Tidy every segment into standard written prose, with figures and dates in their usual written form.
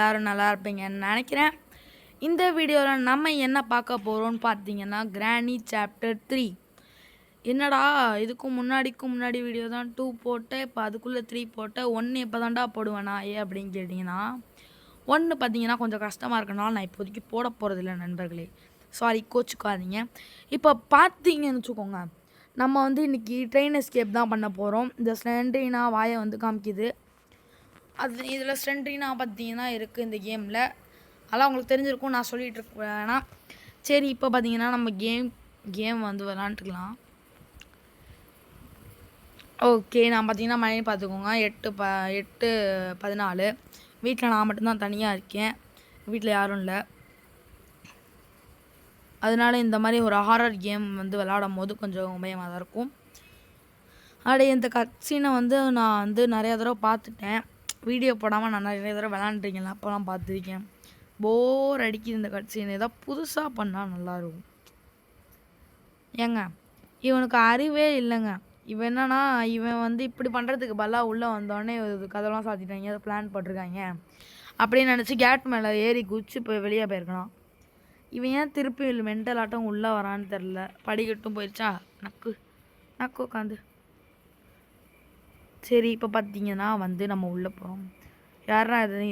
எல்லோரும் நல்லா இருப்பீங்கன்னு நினைக்கிறேன். இந்த வீடியோவில் நம்ம என்ன பார்க்க போகிறோம்னு பார்த்தீங்கன்னா, கிராணி சாப்டர் 3. என்னடா இதுக்கும் முன்னாடி வீடியோ தான் 2 போட்டேன், இப்போ அதுக்குள்ளே 3 போட்டேன், 1 எப்போ தான்டா போடுவேனா அப்படின்னு கேட்டிங்கன்னா, 1 பார்த்தீங்கன்னா கொஞ்சம் கஷ்டமாக இருக்கனால நான் இப்போதைக்கு போட போகிறதில்ல நண்பர்களே. சாரி, கோச்சுக்காதீங்க. இப்போ பார்த்தீங்கன்னு வச்சுக்கோங்க, நம்ம வந்து இன்றைக்கி ட்ரெயின் எஸ்கேப் தான் பண்ண போகிறோம். இந்த ஸ்லெண்ட்ரினா வாயை வந்து காமிக்குது. அது இதில் ஸ்லெண்ட்ரினா பார்த்தீங்கன்னா இருக்குது இந்த கேமில். அதெல்லாம் உங்களுக்கு தெரிஞ்சிருக்கும், நான் சொல்லிகிட்டு இருக்க வேணாம். சரி, இப்போ பார்த்தீங்கன்னா நம்ம கேம் வந்து விளாண்டுக்கலாம். ஓகே, நான் பார்த்தீங்கன்னா மணி பார்த்துக்கோங்க 8:14. வீட்டில் நான் மட்டும்தான் தனியாக இருக்கேன், வீட்டில் யாரும் இல்லை. அதனால இந்த மாதிரி ஒரு ஹாரர் கேம் வந்து விளாடும் போது கொஞ்சம் பயமாக தான் இருக்கும். அப்படியே இந்த கட்சீனை வந்து நான் வந்து நிறையா தடவை பார்த்துட்டேன். வீடியோ போடாமல் நான் நிறைய தடவை விளாண்டுருக்கேன், அப்போலாம் பார்த்துருக்கேன். போர் அடிக்குது இந்த கட்சீன், ஏதாவது புதுசாக பண்ணால் நல்லாயிருக்கும். ஏங்க இவனுக்கு அறிவே இல்லைங்க. இவன் என்னன்னா, இவன் வந்து இப்படி பண்ணுறதுக்கு பதிலாக உள்ளே வந்தோடனே கதவெல்லாம் சாத்திட்டாங்க, ஏதோ பிளான் போட்டிருக்காங்க அப்படின்னு நினச்சி கேட் மேலே ஏறி குச்சி போய் வெளியே போயிருக்கலாம். இவன் ஏன் திருப்பி மென்டல் ஆட்டம் உள்ளே வரான்னு தெரில. படிக்கட்டும் போயிடுச்சா, நக்கு உட்காந்து. சரி, இப்போ பார்த்தீங்கன்னா வந்து நம்ம உள்ளே போகிறோம். யாரா இது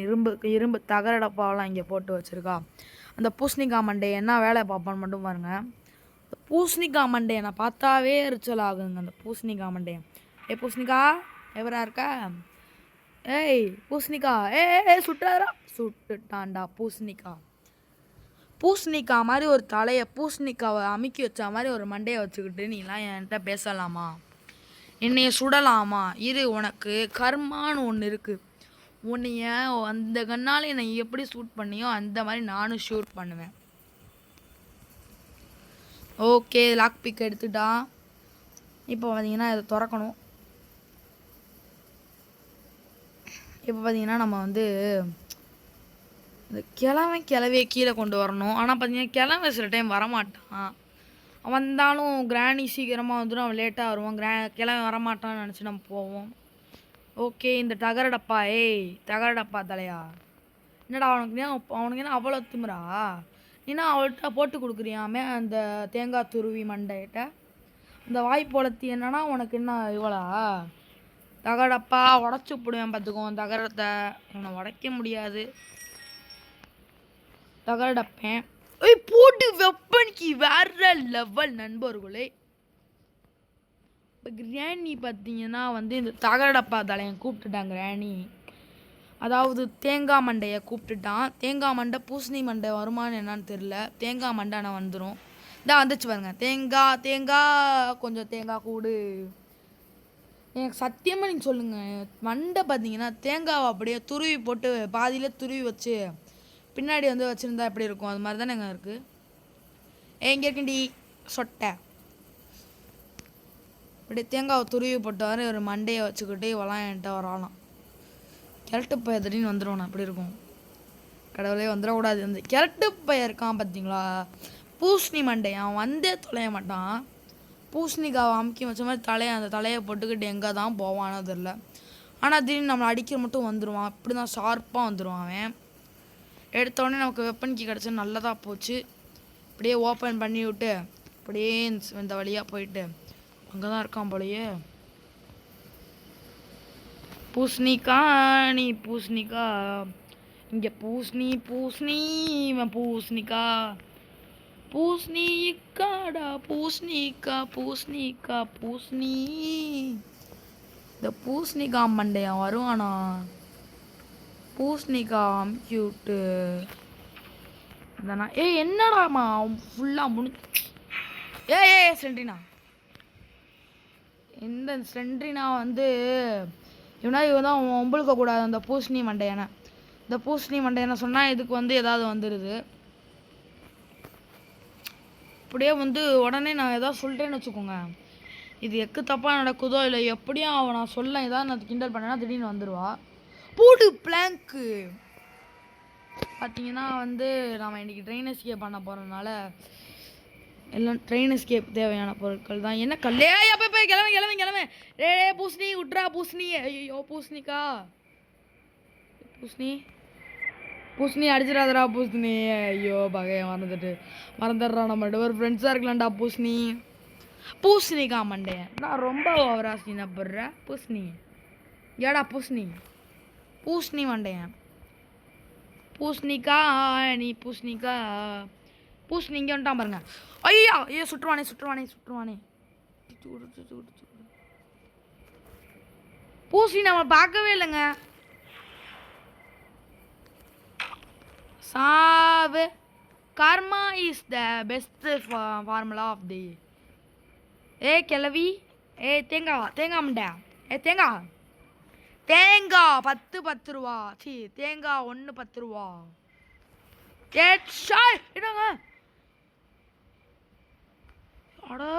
இரும்பு தகரடப்பாவெல்லாம் இங்கே போட்டு வச்சுருக்கா. அந்த பூசணிக்காய் மண்டே என்ன வேலை பார்ப்பான்னு மட்டும் பாருங்க. அந்த பூசணிக்காய் மண்டே நான் பார்த்தாவே எரிச்சல் ஆகுங்க. அந்த பூசணிக்காய் மண்டே, பூசணிக்கா எவரா இருக்கா? ஏய் பூசணிக்கா, சுட்டாரா? சுட்டுட்டான்டா பூசணிக்கா மாதிரி ஒரு தலையை, பூசணிக்காவை அமுக்கி வச்ச மாதிரி ஒரு மண்டையை வச்சுக்கிட்டு நீலாம் என்கிட்ட பேசலாமா? என்னைய சுடலாமா? இரு, உனக்கு கர்மான்னு ஒன்று இருக்குது. உன்னைய அந்த கண்ணால் என்னை எப்படி ஷூட் பண்ணியோ அந்த மாதிரி நானும் ஷூட் பண்ணுவேன். ஓகே, லாக் பிக் எடுத்துட்டா. இப்போ பார்த்தீங்கன்னா இதை திறக்கணும். இப்போ பார்த்தீங்கன்னா நம்ம வந்து இந்த கிளவியை கீழே கொண்டு வரணும். ஆனால் பார்த்தீங்கன்னா கிளவை சில டைம் வரமாட்டான். வந்தாலும் கிராணி சீக்கிரமாக வந்துடும், அவன் லேட்டாக வருவான். கிளம்பி வரமாட்டான்னு நினச்சி நம்ம போவோம். ஓகே, இந்த தகரடப்பா, தகரடப்பா தலையா, என்னடா அவனுக்கு என்ன அவ்வளோ திமிரா? நீனா அவள்கிட்ட போட்டு கொடுக்குறியாமே அந்த தேங்காய் துருவி மண்டையிட்ட. இந்த வாய்ப்போலத்தி என்னன்னா உனக்கு என்ன இவ்வளா? தகரடப்பா உடச்சி போடுவேன் பார்த்துக்கோ தகரத்தை. இவனை உடைக்க முடியாது. தகரடப்பேன் போட்டு வெப்பனுக்கு வேற லெவல் நண்பர்களே. இப்போ கிராணி பார்த்தீங்கன்னா வந்து இந்த தகரடப்பா தலையை கூப்பிட்டுட்டாங்க. கிராணி அதாவது தேங்காய் மண்டையை கூப்பிட்டுட்டான். தேங்காய் மண்டை பூசணி மண்டை வருமானு என்னன்னு தெரில. தேங்காய் மண்டை ஆனால் வந்துடும். இதான் வந்துச்சு பாருங்க. தேங்காய் கொஞ்சம் தேங்காய் கூடு. எனக்கு சத்தியமாக நீங்கள் சொல்லுங்கள், மண்டை பார்த்தீங்கன்னா தேங்காவை அப்படியே துருவி போட்டு பாதியில் துருவி வச்சு பின்னாடி வந்து வச்சுருந்தா எப்படி இருக்கும், அது மாதிரி தானே இருக்குது. இங்கே இருக்குண்டி சொட்டை. இப்படி தேங்காவை துருவி போட்டவாறு ஒரு மண்டையை வச்சுக்கிட்டு இவெல்லாம் என்கிட்ட வராலாம். கிழட்டு பைய திடீர்னு வந்துடுவோம், அப்படி இருக்கும். கடவுளே வந்துடக்கூடாது. அந்த கிழட்டு பைய இருக்கான் பார்த்தீங்களா, பூசணி மண்டை, அவன் வந்தே தொலைய மாட்டான். பூசணிக்காவை அமுக்கி வச்ச மாதிரி அந்த தலையை போட்டுக்கிட்டு எங்கே தான் போவானோ தெரில. ஆனால் திடீர்னு நம்மளை அடிக்கிற மட்டும் வந்துடுவான். இப்படி தான் ஷார்ப்பாக வந்துடுவான் அவன். எடுத்தோடனே நமக்கு வெப்பன் கீ கிடச்சி நல்லதாக போச்சு. இப்படியே ஓப்பன் பண்ணி விட்டு அப்படியே இந்த வழியாக போயிட்டு அங்கே தான் இருக்கான் போலையே. பூசணிக்கா நீ பூசணிக்கா, இங்கே பூசணி இவன் பூசணிக்கா பூசணிக்காடா பூசணி. இந்த பூசணிக்கா மண்டையா வருவானா? பூசணிக்கா அமுக்கி விட்டு தானா? என்னடாமா ஃபுல்லாக ஸ்லெண்ட்ரினா. இந்த ஸ்லெண்ட்ரினா வந்து இவன் தான் ஒம்பளுக்க கூடாது. அந்த பூசணி மண்டையான சொன்னால் இதுக்கு வந்து ஏதாவது வந்துடுது. அப்படியே வந்து உடனே நான் ஏதாவது சொல்லிட்டேன்னு வச்சுக்கோங்க, இது எக்கு தப்பாக நடக்குதோ இல்லை எப்படியும் அவன் நான் சொல்ல ஏதாவது நான் கிண்டல் பண்ணேன்னா திடீர்னு வந்துடுவா. போடு பிளாங்க்கு. பார்த்தீங்கன்னா வந்து நாம் இன்றைக்கி ட்ரெயின் எஸ்கேப் பண்ண போகிறதுனால எல்லாம் ட்ரெயின் எஸ்கேப் தேவையான பொருட்கள் தான். என்ன கல்லே அப்போ போய் கிளம்பு. பூசணி விட்றா பூசணி. ஐயோ பூசணிக்கா, பூசணி பூசணி அடிச்சிடாதடா பூசணி. ஐயோ பகைய மறந்துடுறா. நம்ம ஒரு ஃப்ரெண்ட்ஸாக இருக்கலாம்டா பூசணி. பூசணிக்கா மண்டே நான் ரொம்ப ஓவரா சீனா போடுறேன். பூசணி ஏடா பூசணி மண்டையன். பூசணிக்கா நீ பூசணிக்கா. பூசணி இங்கே வந்துட்டான் பாருங்க. ஐயா ஐயோ சுற்றுவானே. பூசணி நம்ம பார்க்கவே இல்லைங்க. சாவு. Karma is the best formula of the. கிளவி. தேங்காய் மண்டை. தேங்காய் 10 ரூபா. தேங்காய் 1 10 ரூபா. என்னங்க அடா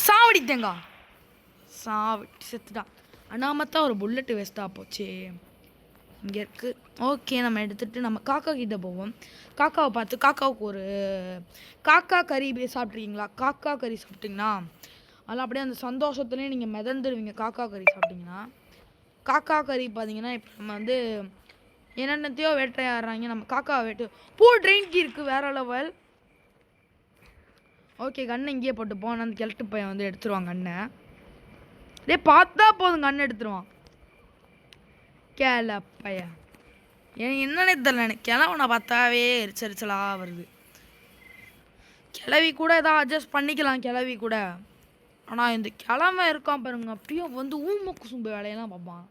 சாவடி தேங்காய் செத்துட்டான். அனாமத்தான் ஒரு புல்லட் வேஸ்ட்டாக போச்சு. இங்கே இருக்குது. ஓகே நம்ம எடுத்துகிட்டு நம்ம காக்கா கிட்டே போவோம். காக்காவை பார்த்து காக்காவுக்கு ஒரு காக்கா கறி சாப்பிட்ருக்கீங்களா? காக்கா கறி சாப்பிட்டிங்கன்னா அதெல்லாம் அப்படியே அந்த சந்தோஷத்துலேயே நீங்கள் மிதந்துடுவீங்க. காக்கா கறி சாப்பிட்டிங்கன்னா. காக்கா கறி பார்த்தீங்கன்னா இப்போ நம்ம வந்து என்னென்னத்தையோ வேட்டையாடுறாங்க. நம்ம காக்கா ட்ரெயின் கீ இருக்குது வேற லெவல். ஓகே கண்ணை இங்கேயே போட்டுப்போம். அந்த கிழட்டு பையன் வந்து எடுத்துருவான் கண்ணை. பார்த்தா போதும் கண்ணை எடுத்துருவான். பையன் என்னன்னே தெரியல எனக்கு. கிழவனை பார்த்தாவே எரிச்சலாக வருது. கிளவி கூட ஏதாவது அட்ஜஸ்ட் பண்ணிக்கலாம் கிளவி கூட. ஆனால் இந்த கிழமை இருக்கான் பாருங்க, அப்பயும் வந்து ஊமக்கு சும்பு வேலையெல்லாம் பார்ப்பான்.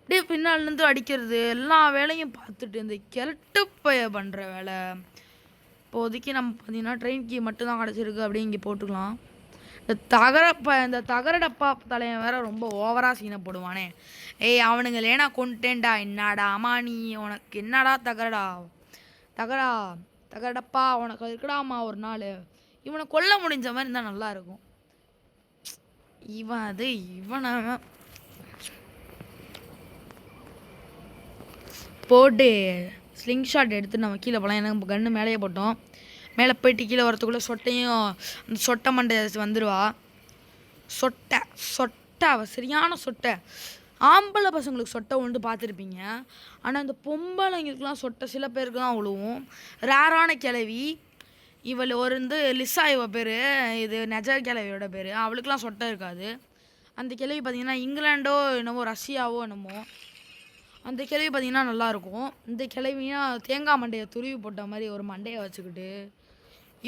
அப்படியே பின்னாலேருந்து அடிக்கிறது எல்லா வேலையும் பார்த்துட்டு இந்த கிழட்டு பைய பண்ணுற வேலை. இப்போதைக்கு நம்ம பார்த்தீங்கன்னா ட்ரெயின் கீ மட்டும்தான் கிடச்சிருக்கு. அப்படியே இங்கே போட்டுக்கலாம். இந்த தகர டப்பா தலையன் வேற ரொம்ப ஓவராக சீனை போடுவானே. அவனுங்க லேனா கொண்டுட்டேன்டா. என்னடா அம்மா நீ உனக்கு என்னடா தகர டப்பா உனக்கு இருக்கடாமா ஒரு நாள். இவனை கொல்ல முடிஞ்ச மாதிரி இருந்தால் நல்லா இருக்கும். இவனை போட்டு ஸ்லிங் ஷாட் எடுத்து நம்ம கீழே போகலாம். எனக்கு கன்று மேலேயே போட்டோம். மேலே போயிட்டு கீழே வரத்துக்குள்ளே சொட்டையும் அந்த சொட்டை மண்டை வந்துடுவா. சொட்டை அவள் சரியான சொட்டை. ஆம்பளை பசங்களுக்கு சொட்டை உண்டு பார்த்துருப்பீங்க. ஆனால் இந்த பொம்பளைங்களுக்குலாம் சொட்டை சில பேருக்கு தான் விழுவும். ரேரான கிளவி இவள் லிசா இவ பேர். இது நெஜ கிளவியோட பேர். அவளுக்குலாம் சொட்டை இருக்காது. அந்த கிளவி பார்த்திங்கன்னா இங்கிலாண்டோ என்னமோ ரஷ்யாவோ என்னமோ அந்த கிளவி பார்த்திங்கன்னா நல்லாயிருக்கும். இந்த கிளவினா தேங்காய் மண்டையை துருவி போட்ட மாதிரி ஒரு மண்டையை வச்சுக்கிட்டு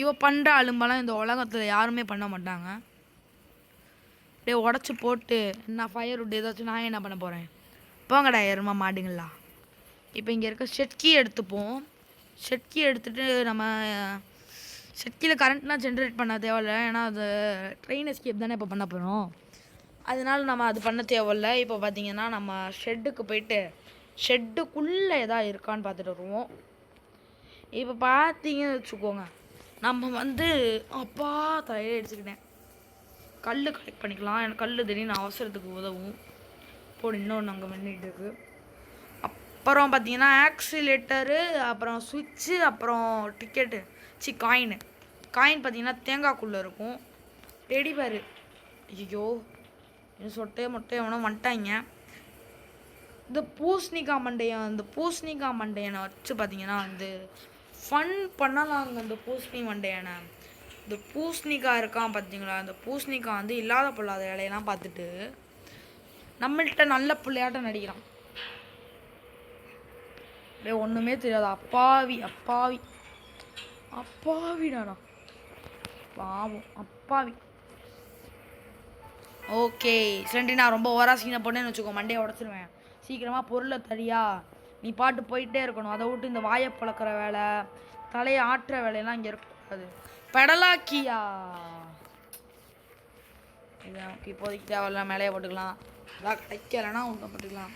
இவ பண்ணுற அலும்பெல்லாம் இந்த உலகத்தில் யாருமே பண்ண மாட்டாங்க. அப்படியே உடச்சி போட்டு என்ன ஃபயர் விட்டு ஏதாச்சும் நான் என்ன பண்ண போகிறேன். போங்கடா எருமா மாடுங்களா. இப்போ இங்கே இருக்க ஷெட்கி எடுத்துப்போம். ஷெட்கி எடுத்துகிட்டு நம்ம ஷெட்கியில் கரண்ட்லாம் ஜென்ரேட் பண்ண தேவையில்லை. ஏன்னா அது ட்ரெயின் எஸ்கேப் தானே இப்போ பண்ண போகிறோம். அதனால நம்ம அது பண்ண தேவையில்லை. இப்போ பார்த்திங்கன்னா நம்ம ஷெட்டுக்கு போயிட்டு ஷெட்டுக்குள்ளே எதாவது இருக்கான்னு பார்த்துட்டு வருவோம். இப்போ பார்த்தீங்கன்னு வச்சுக்கோங்க, நம்ம வந்து அப்பா தலையில அடிச்சுக்கிட்டேன். கல் கலெக்ட் பண்ணிக்கலாம். எனக்கு கல் திடீர்னு அவசரத்துக்கு உதவும். போடு இன்னொன்று அங்கே பண்ணிகிட்டு இருக்குது. அப்புறம் பார்த்தீங்கன்னா ஆக்சிலேட்டரு, அப்புறம் சுவிட்சு, அப்புறம் டிக்கெட்டு காயின் பார்த்தீங்கன்னா தேங்காய்க்குள்ளே இருக்கும். ரெடி பாரு. ஐயோ இன்னும் மொட்டையை வேணால் வந்துட்டாங்க. இந்த பூசணிக்காய் மண்டையனை வச்சு பார்த்தீங்கன்னா வந்து ஃபன் பண்ணலாங்க. இந்த பூசணி மண்டையனை இந்த பூசணிக்காய் இருக்கான் பார்த்தீங்களா. அந்த பூசணிக்காய் வந்து இல்லாத பொல்லாத வேலையெல்லாம் பார்த்துட்டு நம்மள்கிட்ட நல்ல பிள்ளையாட்டம் நடிக்கிறான். அப்படியே ஒன்றுமே தெரியாது. அப்பாவிடாடா பாவம் அப்பாவி. ஓகே சரி, நான் ரொம்ப ஓவரா சீனை போட்டேன்னு வச்சுக்கோ, மண்டையை உடச்சிருவேன். சீக்கிரமாக பொருளை தரியா, நீ பாட்டு போயிட்டே இருக்கணும். அதை விட்டு இந்த வாயை பழக்கிற வேலை, தலையை ஆட்டுற வேலையெல்லாம் இங்கே இருக்கக்கூடாது. பெடலாக்கியா இதான் இப்போதைக்கு தேவையில்ல. மேலேயே போட்டுக்கலாம். அதான் கிடைக்கலைன்னா ஒன்றும் போட்டுக்கலாம்.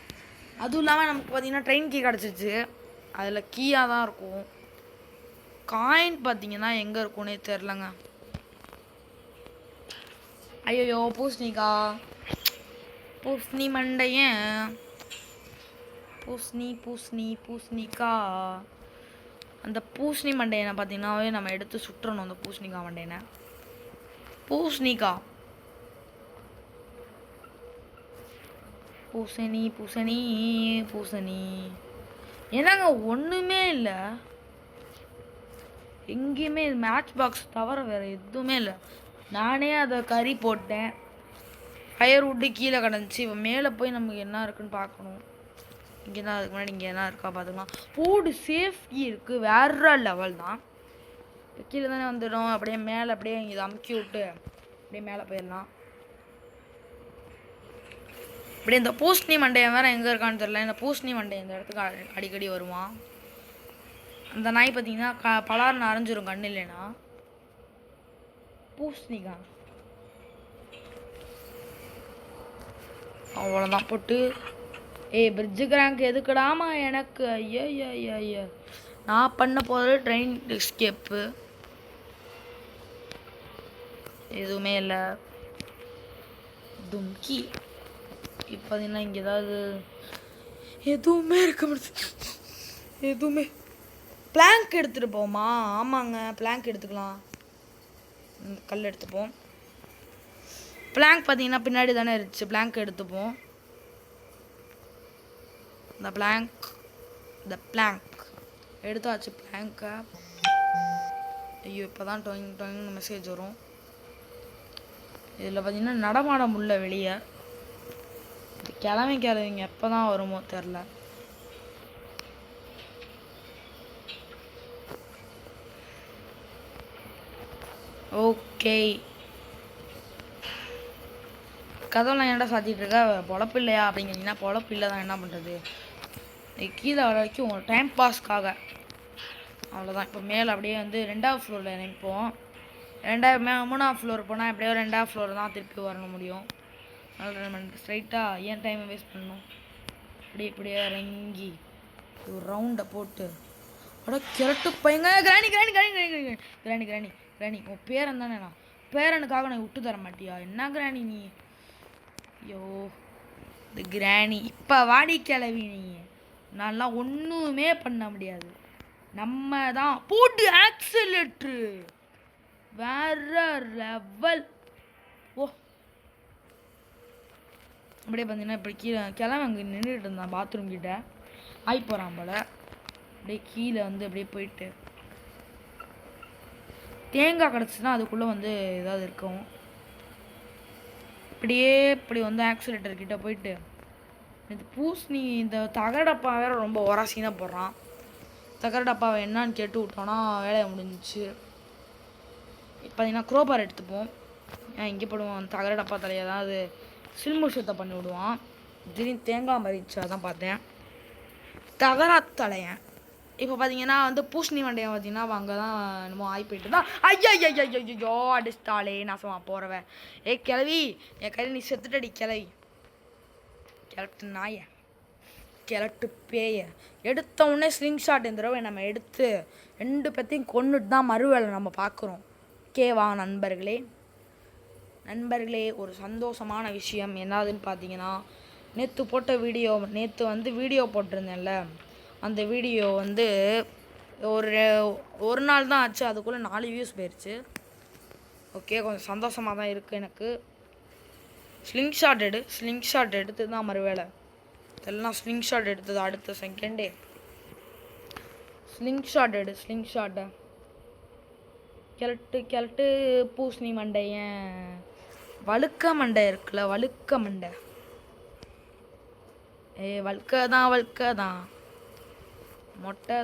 அதுவும் இல்லாமல் நமக்கு பார்த்தீங்கன்னா ட்ரெயின் கீ கிடச்சிச்சு. அதில் கீயாக தான் இருக்கும். காயின் பார்த்தீங்கன்னா எங்கே இருக்கும்னே தெரிலங்க. ஐயோ பூசணி மண்டையன் பூசணிக்கா. அந்த பூசணி மண்டையனை பார்த்தீங்கன்னாவே நம்ம எடுத்து சுற்றணும். அந்த பூசணிக்காய் மண்டையனை பூசணி என்னங்க ஒன்றுமே இல்லை, எங்கேயுமே மேட்ச் பாக்ஸ் தவிர வேறு எதுவுமே இல்லை. நானே அதை கறி போட்டேன், ஃபயர் வுட்டு கீழே கிடந்துச்சு. இப்போ மேலே போய் நமக்கு என்ன இருக்குன்னு பார்க்கணும். இங்கே தான் அதுக்கு முன்னாடி இங்கே என்ன இருக்கா பார்த்துக்கலாம். போடு சேஃப்டி இருக்குது, வேற லெவல் தான். இப்போ கீழே தானே வந்துடும், அப்படியே மேலே அப்படியே இங்கே அமுக்கி விட்டு அப்படியே மேலே போயிடலாம். இப்படி இந்த பூசணி மண்டையன் வேறு எங்கே இருக்கான்னு தெரியல. இந்த பூசணி மண்டை இந்த இடத்துக்கு அடிக்கடி வருவான். அந்த நாய் பார்த்தீங்கன்னா பலார்னு அரைஞ்சிரும் கண்ணு இல்லைன்னா. பூசணிக்கா அவ்வளோதான் போட்டு. பிரிட்ஜு கிராங்க் எதுக்குடாமா எனக்கு? ஐயோ ஐயோ ஐயோ, நான் பண்ண போகிறது ட்ரெயின் எஸ்கேப்பு, எதுவுமே இல்லை. தும்கி இப்போ பார்த்தீங்கன்னா இங்கே ஏதாவது எதுவுமே இருக்க முடியாது. எதுவுமே பிளாங்க் எடுத்துகிட்டு போமா? ஆமாங்க, பிளாங்க் எடுத்துக்கலாம். கல் எடுத்துப்போம். பிளாங்க் பார்த்தீங்கன்னா பின்னாடி தானே இருந்துச்சு, பிளாங்க் எடுத்துப்போம். இந்த பிளாங்க் எடுத்தாச்சு. பிளாங்கை ஐயோ இப்போ தான் டொயின்னு மெசேஜ் வரும். இதில் பார்த்தீங்கன்னா நடமாட முடியல வெளியே. கிளம்பிங்க எப்போ தான் வருமோ தெரில. ஓகே, கதவுலாம் ஏன்டா சாத்திட்டு இருக்க? பொழப்பு இல்லையா அப்படிங்கிறீங்கன்னா பொழப்பு இல்லை தான், என்ன பண்ணுறது. கீழே வர வரைக்கும் உங்கள் டைம் பாஸ்க்காக அவ்வளோதான். இப்போ மேலே அப்படியே வந்து 2வது ஃப்ளோரில் நினைப்போம். 3வது ஃப்ளோர் போனால் எப்படியோ 2வது ஃப்ளோர் தான் திருப்பி வரணும் முடியும். அதனால் ஸ்ட்ரைட்டாக ஏன் டைமை வேஸ்ட் பண்ணணும். இப்படியே இறங்கி ஒரு ரவுண்டை போட்டு அட கிரட்டு பையங்க. கிராணி கிராணி கிராணி கிராணி கிராணி கிராணி கிராணி உன் பேரன் தானே, நான் பேரனுக்காக நான் விட்டு தர மாட்டியா? என்ன கிராணி நீ? ஐயோ இந்த கிராணி இப்போ வாடி கிளவி நீ. நான்லாம் ஒன்றுமே பண்ண முடியாது. நம்ம தான் போட்டு ஆக்சிலேட்ரு வேற லெவல். ஓ அப்படியே பார்த்தீங்கன்னா இப்படி கீழே கிளம்பி அங்கே நின்றுட்டு இருந்தான் பாத்ரூம் கிட்ட. ஆய் போகிறான் போல். அப்படியே கீழே வந்து அப்படியே போயிட்டு தேங்காய் கிடச்சின்னா அதுக்குள்ளே வந்து ஏதாவது இருக்கும். இப்படி வந்து ஆக்சிலேட்டர் கிட்ட போயிட்டு இது பூசணி இந்த தகரடப்பா வேறு ரொம்ப ஒராசினாக போடுறான். தகரடப்பாவை என்னான்னு கேட்டு விட்டோன்னா வேலையை முடிஞ்சிச்சு. இப்போ பார்த்தீங்கன்னா குரோபார் எடுத்துப்போம். இங்கே போடுவோம் தகரடப்பா தலையை, அதாவது சில்முஷத்தை பண்ணி விடுவான். திடீர்னு தேங்காய் மறிச்சு அதான் பார்த்தேன். தகரா தலையன் இப்போ பார்த்தீங்கன்னா வந்து பூசணி மண்டையை பார்த்தீங்கன்னா அங்கே தான் என்னமோ ஆகி போயிட்டு தான். ஐயோ அடிச்சிட்டாலே நாசமா போகிறவன். கிளவி என் கையில் நீ செத்துட்டடி கிளவி. கிழட்டு நாய, கிழட்டு பேய. எடுத்த உடனே ஸ்லிங் ஷாட் இந்த தடவை நம்ம எடுத்து 2 பேத்தையும் கொண்டுட்டு தான் மறுவேளை நம்ம பார்க்குறோம். ஓகேவா நண்பர்களே ஒரு சந்தோஷமான விஷயம் என்னதுன்னு பார்த்தீங்கன்னா, நேற்று வந்து வீடியோ போட்டிருந்தேன்ல, அந்த வீடியோ வந்து ஒரு நாள் தான் ஆச்சு, அதுக்குள்ளே 4 வியூஸ் போயிடுச்சு. ஓகே, கொஞ்சம் சந்தோஷமாக தான் இருக்குது எனக்கு. ஸ்லிங் ஷாட் எடுத்து தான் மறுவேளை எல்லாம் ஸ்லிங் ஷாட் எடுத்தது அடுத்த செகண்டே. ஸ்லிங் ஷாட்டை கிழட்டு பூசணி மண்டையன். வழுக்க மண்டை இருக்குல்ல, வழுக்க மண்டை. வழுக்க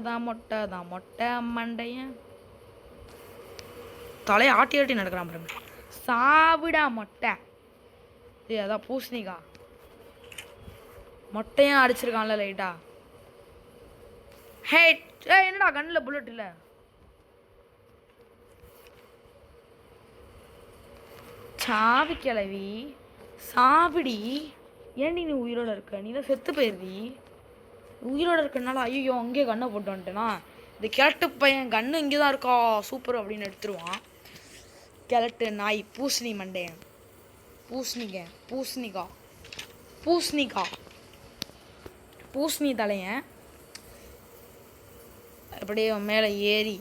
தான் மொட்டை மண்டையன். தலையை ஆட்டி நடக்கிறான் பாருங்க. சாவிடா மொட்டை. அதான் பூசணிக்கா மொட்டையும் அடிச்சிருக்கான்ல லைட்டா. ஹே என்னடா கண்ணில் புல்லட் இல்லை? சாவி கிளவி சாப்பிடி. ஏன்டி நீ உயிரோடு இருக்க? நீ தான் செத்து போயிருவி. உயிரோடு இருக்கனால ஐயோ அங்கேயே கண்ணை போட்டு வந்துட்டேனா. இந்த கிழட்டு பையன் கண்ணு இங்கே தான் இருக்கா சூப்பர் அப்படின்னு எடுத்துருவான். கிழட்டு நாய் பூசணி மண்டையன். பூசணி தலையன். அப்படியே மேலே ஏறி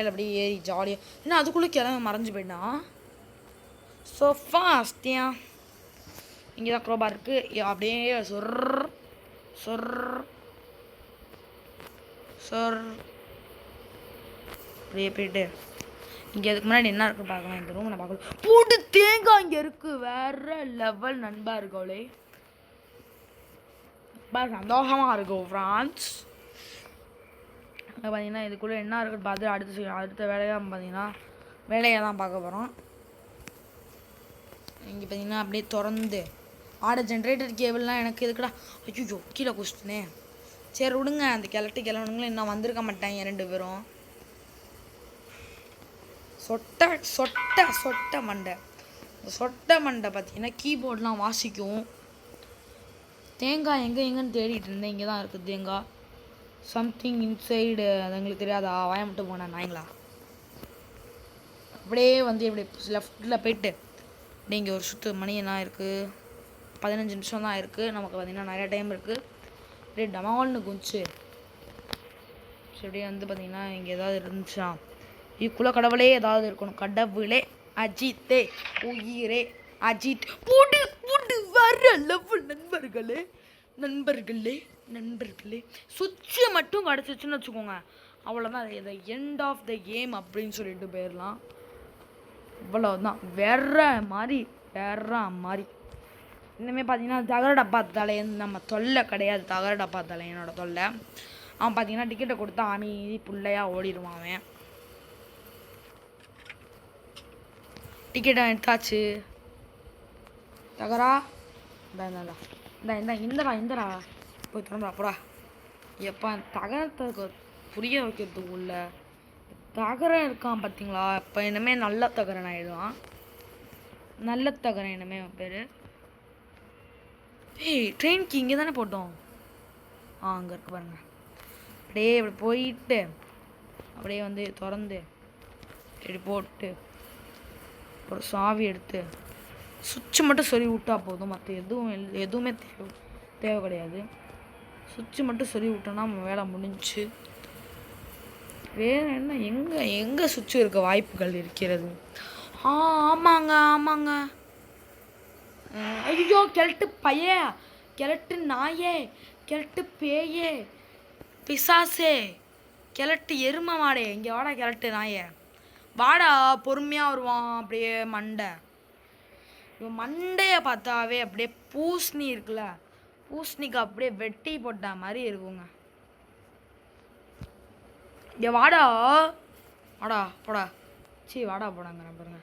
அப்படியே ஏறி ஜாலியாக. ஏன்னா அதுக்குள்ளே கிளம்ப மறைஞ்சு போயிட்டான். ஸோ ஃபாஸ்டியா இங்கே தான் க்ரோபார் இருக்குது. அப்படியே சொர் சார் அப்படியே போயிட்டு இங்கே அதுக்கு முன்னாடி என்ன இருக்குது பார்க்கலாம். இந்த ரூம் நான் பார்க்கலாம். போட்டு தேங்காய் இங்கே இருக்குது. வேற லெவல் நண்பர்களே. சந்தோஷமாக இருக்கும் ஃப்ரான்ஸ். பார்த்தீங்கன்னா இதுக்குள்ளே என்ன இருக்குன்னு பார்த்து அடுத்த வேலையாக பார்த்தீங்கன்னா வேலையை தான் பார்க்க போகிறோம். இங்கே பார்த்தீங்கன்னா அப்படியே திறந்து ஜென்ரேட்டர் கேபிள்லாம் எனக்கு எதுக்குடா ஐயோ கீழே குச்சிட்டனே. சரி விடுங்க, அந்த கிளவனுங்களும் இன்னும் வந்திருக்க மாட்டாங்க 2 பேரும். சொட்டை மண்டை. இந்த சொட்டை மண்டை பார்த்தீங்கன்னா கீபோர்ட்லாம் வாசிக்கும். தேங்காய் எங்கேன்னு தேடிட்டு இருந்தேன். இங்கே தான் இருக்குது தேங்காய். சம்திங் இன்சைடு அது எங்களுக்கு தெரியாதா? வாய மட்டும் போனேன் நாய்ங்களா. அப்படியே வந்து இப்படி லெஃப்டில் போயிட்டு அப்படியே இங்கே ஒரு சுற்று மணி என்ன இருக்குது, 15 நிமிஷம் தான் இருக்குது. நமக்கு பார்த்திங்கன்னா நிறையா டைம் இருக்குது. அப்படியே டமால்னு குஞ்சு அப்படியே வந்து பார்த்திங்கன்னா இங்கே ஏதாவது இருந்துச்சா இதுக்குள்ளே கடவுளே ஏதாவது இருக்கணும். கடவுளே அஜித்தே உயிரே அஜித் போட்டு போட்டு வர லெவல் நண்பர்களே சுவிட்சை மட்டும் கிடச்சிச்சுன்னு வச்சுக்கோங்க, அவ்வளோதான். இதை எண்ட் ஆஃப் த கேம் அப்படின்னு சொல்லிட்டு போயிடலாம். இவ்வளோதான். வேற மாதிரி இனிமேல் பார்த்தீங்கன்னா தகர டப்பா தலையன் நம்ம தொல்லை கிடையாது. தகர டப்பா தலையனோட தொல்லை. அவன் பார்த்தீங்கன்னா டிக்கெட்டை கொடுத்தா அமைதி பிள்ளையாக ஓடிடுவான். அவன் டிக்கெட்டை எடுத்தாச்சு. தகரா இந்தரா போய் திறந்தா போடா. எப்போ தகரத்தை புரிய வைக்கிறதுக்குள்ள தகரம் இருக்கான் பார்த்தீங்களா? இப்போ இனிமேல் நல்ல தகரன் ஆகிடுவான். நல்ல தகரன் இனிமேல் பேர். ட்ரெயின்க்கு இங்கே தானே போட்டோம். அங்கே இருக்கு பாருங்க. அப்படியே இப்படி போயிட்டு அப்படியே வந்து திறந்து இப்படி போட்டு ஒரு சாவி எடுத்து சுவிட்சு மட்டும் சொல்லி விட்டா போதும். மற்ற எதுவுமே தேவை கிடையாது. சுவிட்சு மட்டும் சொல்லி விட்டோன்னா நம்ம வேலை முடிஞ்சிச்சு. வேறு என்ன எங்கே சுவிட்சு இருக்க வாய்ப்புகள் இருக்கிறது? ஆமாங்க. ஐயோ கிழட்டு பைய, கிழட்டு நாயே, கிழட்டு பேயே, பிசாசே, கிழட்டு எருமை மாடே, இங்கே வாடா கிழட்டு நாயே வாடா. பொறுமையாக வருவான். அப்படியே இவன் மண்டையை பார்த்தாவே அப்படியே பூசணி இருக்குல்ல, பூசணிக்கு அப்படியே வெட்டி போட்ட மாதிரி இருக்குங்க. இங்கே வாடா போடா. வாடா போடாங்க பாருங்க.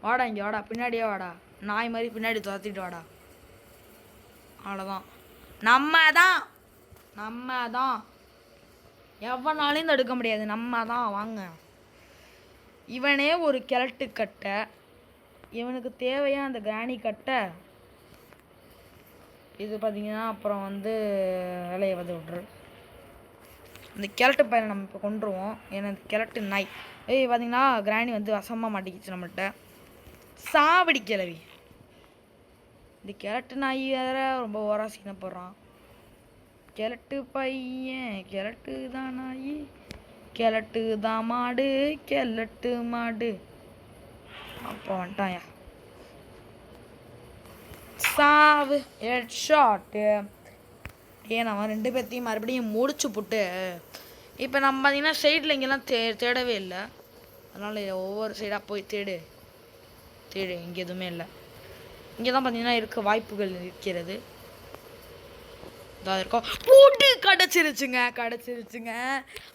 வாடா இங்கே வாடா, பின்னாடியே வாடா. நாய் மாதிரி பின்னாடி துரத்திட்டு வாடா. அவ்வளோதான். நம்ம தான் எவனாலையும் தடுக்க முடியாது. நம்ம தான். வாங்க. இவனே ஒரு கிழட்டு கட்டை. இவனுக்கு தேவையா அந்த கிராணி கட்டை. இது பார்த்தீங்கன்னா அப்புறம் வந்து வேலையை வந்து விட்ரு. இந்த கிழட்டு பையனை நம்ம இப்போ கொண்டுருவோம். ஏன்னா இந்த கிழட்டு நாய் பார்த்தீங்கன்னா கிராணி வந்து வசமாக மாட்டிக்கிச்சு நம்மள்கிட்ட. சாவடி கிளவி. இந்த கிழட்டு நாய் வேற ரொம்ப ஓரா சீனை போடுறான். கிழட்டு பையன், கிழட்டு தான் நாய், கிழட்டு தான் மாடு, கிழட்டு மாடு. அப்போ வந்துட்டாயா சாவு ஹெட் ஷாட்டு. நம்ம 2 பேர்த்தையும் மறுபடியும் முடிச்சு போட்டு இப்போ நம்ம பார்த்தீங்கன்னா சைடில் இங்கெல்லாம் தேடவே இல்லை. அதனால் ஒவ்வொரு சைடாக போய் தேடு. இங்கே எதுவுமே இல்லை. இங்கே தான் பார்த்தீங்கன்னா இருக்க வாய்ப்புகள் இருக்கிறது. இதாக இருக்கோம். போட்டு கிடச்சிருச்சுங்க.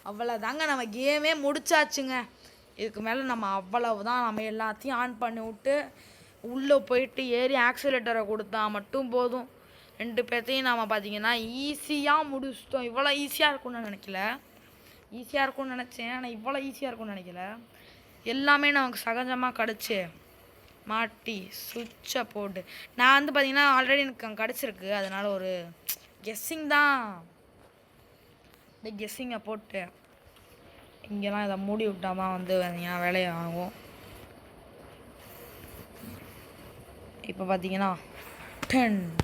அவ்வளோதாங்க, நம்ம கேமே முடிச்சாச்சுங்க. இதுக்கு மேலே நம்ம அவ்வளவுதான். நம்ம எல்லாத்தையும் ஆன் பண்ணி விட்டு உள்ளே போயிட்டு ஏறி ஆக்சிலேட்டரை கொடுத்தா மட்டும் போதும். 2 பேர்த்தையும் நாம் பார்த்தீங்கன்னா ஈஸியாக முடிச்சிட்டோம். இவ்வளோ ஈஸியாக இருக்கும்னு நினைக்கல. ஈஸியாக இருக்கும்னு நினச்சேன், ஆனால் இவ்வளோ ஈஸியாக இருக்கும்னு நினைக்கல. எல்லாமே நமக்கு சகஜமாக கிடச்சி மாட்டி சுவிட்சை போட்டு நான் வந்து பார்த்தீங்கன்னா ஆல்ரெடி எனக்கு கிடச்சிருக்கு. அதனால் ஒரு கெஸ்ஸிங் தான். இந்த கெஸ்ஸிங்கை போட்டு இங்கெல்லாம் இதை மூடி விட்டால் தான் வந்து பார்த்தீங்கன்னா வேலையாகும். இப்போ பார்த்தீங்கன்னா 10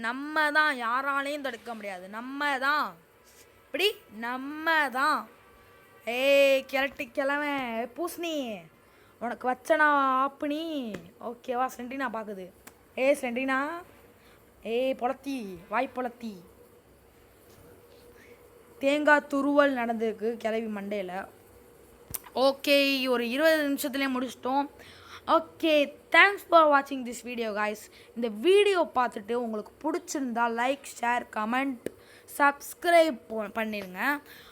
நம்ம தான் யாராலையும் தடுக்க முடியாது. நம்ம தான் இப்படி நம்ம தான். கிழட்டு கிழமை பூசணி உனக்கு வச்சனா ஆப்புனி ஓகேவா? சென்டினா பார்க்குது. சென்டினா பொலத்தி வாய் பொலத்தி தேங்காய் துருவல் நடந்திருக்கு கிளவி மண்டையில். ஓகே, ஒரு 20 நிமிஷத்துலேயே முடிச்சிட்டோம். ஓகே, தேங்க்ஸ் ஃபார் வாட்சிங் திஸ் வீடியோ காய்ஸ். இந்த வீடியோ பார்த்துட்டு உங்களுக்கு பிடிச்சிருந்தா லைக், ஷேர், கமெண்ட், சப்ஸ்கிரைப் பண்ணிடுங்க.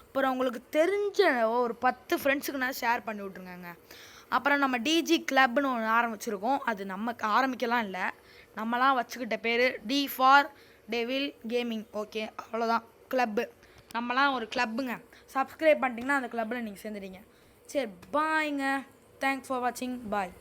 அப்புறம் உங்களுக்கு தெரிஞ்ச ஒரு 10 ஃப்ரெண்ட்ஸுக்கு நான் ஷேர் பண்ணி விட்ருங்க. அப்புறம் நம்ம டிஜி கிளப்னு ஒன்று ஆரம்பிச்சிருக்கோம். அது நமக்கு ஆரம்பிக்கலாம் இல்லை, நம்மலாம் வச்சுக்கிட்ட பேர் T for Devil Gaming. Okay, அவ்வளோதான் கிளப்பு. நம்மலாம் ஒரு கிளப்புங்க. சப்ஸ்கிரைப் பண்ணிட்டீங்கன்னா அந்த கிளப்பில் நீங்கள் சேர்ந்துடுங்க. சரி, பாய்ங்க. தேங்க்ஸ் ஃபார் வாட்சிங். பாய்.